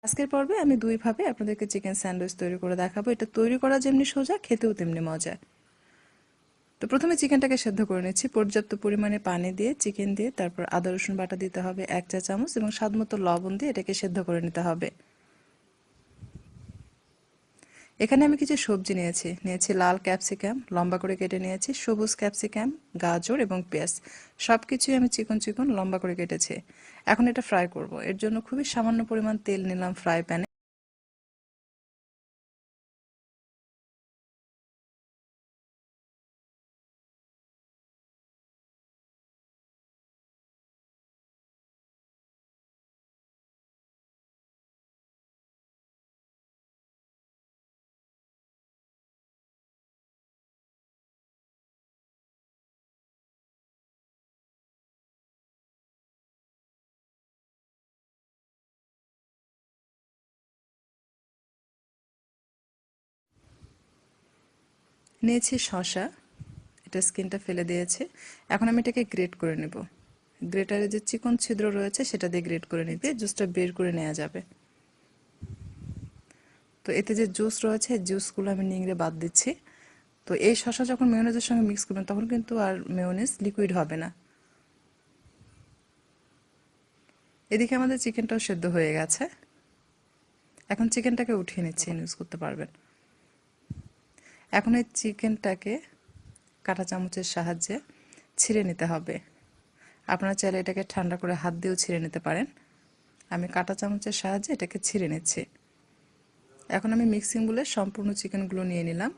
আজকের পর্বে আমি দুইভাবে আপনাদেরকে চিকেন স্যান্ডউইচ তৈরি করে দেখাবো। এটা তৈরি করা যেমনি সোজা, খেতেও তেমনি মজা। তো প্রথমে চিকেনটাকে সেদ্ধ করে নিচ্ছি। পর্যাপ্ত পরিমাণে পানি দিয়ে চিকেন দিয়ে তারপর আদা রসুন বাটা দিতে হবে 1 চা চামচ এবং স্বাদমতো লবণ দিয়ে এটাকে সেদ্ধ করে নিতে হবে। এখানে আমি কিছু সবজি নিয়েছি লাল ক্যাপসিকাম লম্বা করে কেটে নিয়েছি, সবুজ ক্যাপসিকাম, গাজর এবং পেঁয়াজ সবকিছুই আমি চিকন চিকন লম্বা করে কেটেছি। এখন এটা ফ্রাই করব। এর জন্য খুবই সামান্য পরিমাণ তেল নিলাম ফ্রাই প্যানে। নিয়েছি শসা, এটা স্কিনটা ফেলে দিয়েছে। এখন আমি এটাকে গ্রেট করে নেব। গ্রেটারে যে চিকন ছিদ্র রয়েছে সেটা দিয়ে গ্রেট করে নিবে, জুসটা বের করে নেওয়া যাবে। তো এতে যে জুস রয়েছে জুসগুলো আমি নিংড়ে বাদ দিচ্ছি। তো এই শসা যখন মেয়োনেজের সঙ্গে মিক্স করবেন তখন কিন্তু আর মেয়োনেজ লিকুইড হবে না। এদিকে আমাদের চিকেনটাও সেদ্ধ হয়ে গেছে। এখন চিকেনটাকে উঠিয়ে নিচ্ছি, ইউজ করতে পারবেন। এখন এই চিকেনটাকে কাঁটা চামচের সাহায্যে ছিঁড়ে নিতে হবে। আপনারা চাইলে এটাকে ঠান্ডা করে হাত দিয়েও ছিঁড়ে নিতে পারেন। আমি কাঁটা চামচের সাহায্যে এটাকে ছিঁড়ে নিচ্ছি। এখন আমি মিক্সিং বলে সম্পূর্ণ চিকেনগুলো নিয়ে নিলাম।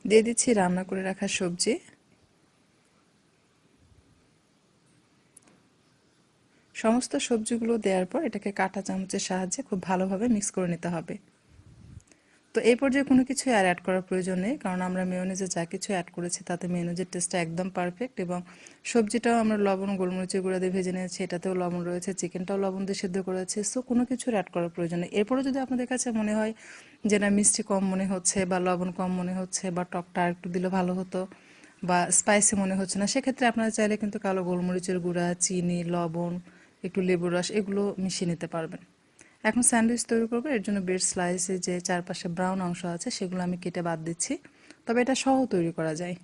দিয়ে দিচ্ছি রান্না করে রাখা সবজি। সমস্ত সবজিগুলো দেওয়ার পর এটাকে কাঁটা চামচের সাহায্যে খুব ভালোভাবে মিক্স করে নিতে হবে। তো এই পর্যায়ে কোনো কিছু আর অ্যাড করার প্রয়োজন নেই, কারণ আমরা মেয়োনেজে যা কিছু অ্যাড করেছি তাতে মেয়োনেজের টেস্টটা একদম পারফেক্ট। এবং সবজিটাও আমরা লবণ গোলমরিচের গুঁড়া দিয়ে ভেজে নিয়েছি, এটাতেও লবণ রয়েছে, চিকেনটাও লবণ দিয়ে সিদ্ধ করেছি। সো কোনো কিছুর অ্যাড করার প্রয়োজন নেই। এরপরে যদি আপনাদের কাছে মনে হয় যে না মিষ্টি কম মনে হচ্ছে বা লবণ কম মনে হচ্ছে বা টকটা আর একটু দিলে ভালো হতো বা স্পাইসি মনে হচ্ছে না, সেক্ষেত্রে আপনারা চাইলে কিন্তু কালো গোলমরিচের গুঁড়া, চিনি, লবণ, একটু লেবুর রস এগুলো মিশিয়ে নিতে পারবেন। এখন স্যান্ডউইচ তৈরি করবো। এর জন্য ব্রেড স্লাইসে যে চারপাশে ব্রাউন অংশ আছে সেগুলো আমি কেটে বাদ দিচ্ছি। তবে এটা সহ তৈরি করা যায়।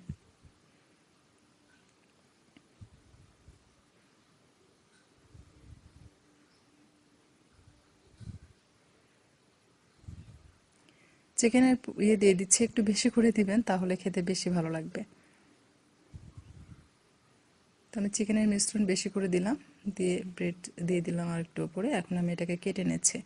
চিকেনের দিয়ে দিচ্ছি, একটু বেশি করে দিবেন তাহলে খেতে বেশি ভালো লাগবে। তো আমি চিকেনের মিশ্রণ বেশি করে দিলাম, দিয়ে ব্রেড দিয়ে দিলাম আর একটু উপরে। এখন আমি এটাকে কেটে নিচ্ছি।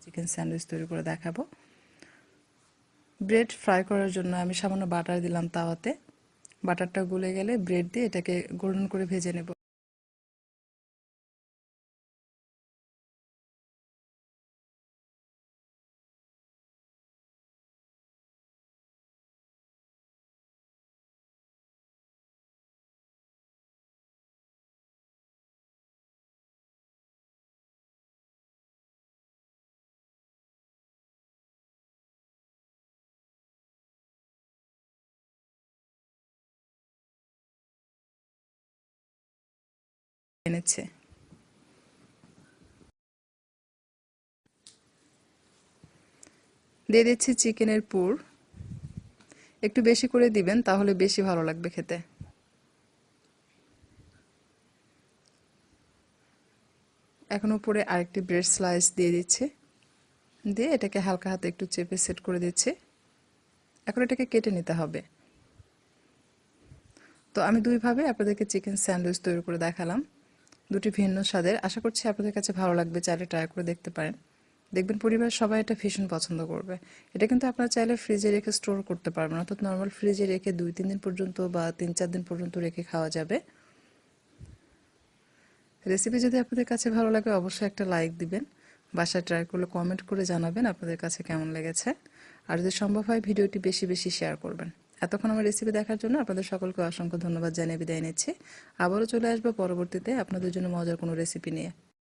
চিকেন স্যান্ডউইচ তৈরি করে দেখাবো। ব্রেড ফ্রাই করার জন্য আমি সামান্য বাটার দিলাম তাওয়াতে। বাটারটা গলে গেলে ব্রেড দিয়ে এটাকে গোল্ডেন করে ভেজে নেব। এনেছে দিয়ে দিচ্ছি চিকেনের পুর। একটু বেশি করে দিবেন তাহলে বেশি ভালো লাগবে খেতে। এখন উপরে আরেকটি ব্রেড স্লাইস দিয়ে দিচ্ছি, দিয়ে এটাকে হালকা হাতে একটু চেপে সেট করে দিচ্ছি। এখন এটাকে কেটে নিতে হবে। তো আমি দুইভাবে আপনাদেরকে চিকেন স্যান্ডউইচ তৈরি করে দেখালাম, দুটি ভিন্ন স্বাদের। আশা করছি আপনাদের কাছে ভালো লাগবে, চাইলে ট্রাই করে দেখতে পারেন। দেখবেন পরিবারের সবাই এটা ভীষণ পছন্দ করবে। এটা কিন্তু আপনারা চাইলে ফ্রিজে রেখে স্টোর করতে পারবেন, অর্থাৎ নর্মাল ফ্রিজে রেখে 2-3 দিন পর্যন্ত বা 3-4 দিন পর্যন্ত রেখে খাওয়া যাবে। রেসিপি যদি আপনাদের কাছে ভালো লাগে অবশ্যই একটা লাইক দিবেন। বাসায় ট্রাই করলে কমেন্ট করে জানাবেন আপনাদের কাছে কেমন লেগেছে। আর যদি সম্ভব হয় ভিডিওটি বেশি বেশি শেয়ার করবেন। এতক্ষণ আমার রেসিপি দেখার জন্য আপনাদের সকলকে অসংখ্য ধন্যবাদ জানিয়ে বিদায় নিচ্ছি। আবারও চলে আসবো পরবর্তীতে আপনাদের জন্য মজার কোনো রেসিপি নিয়ে।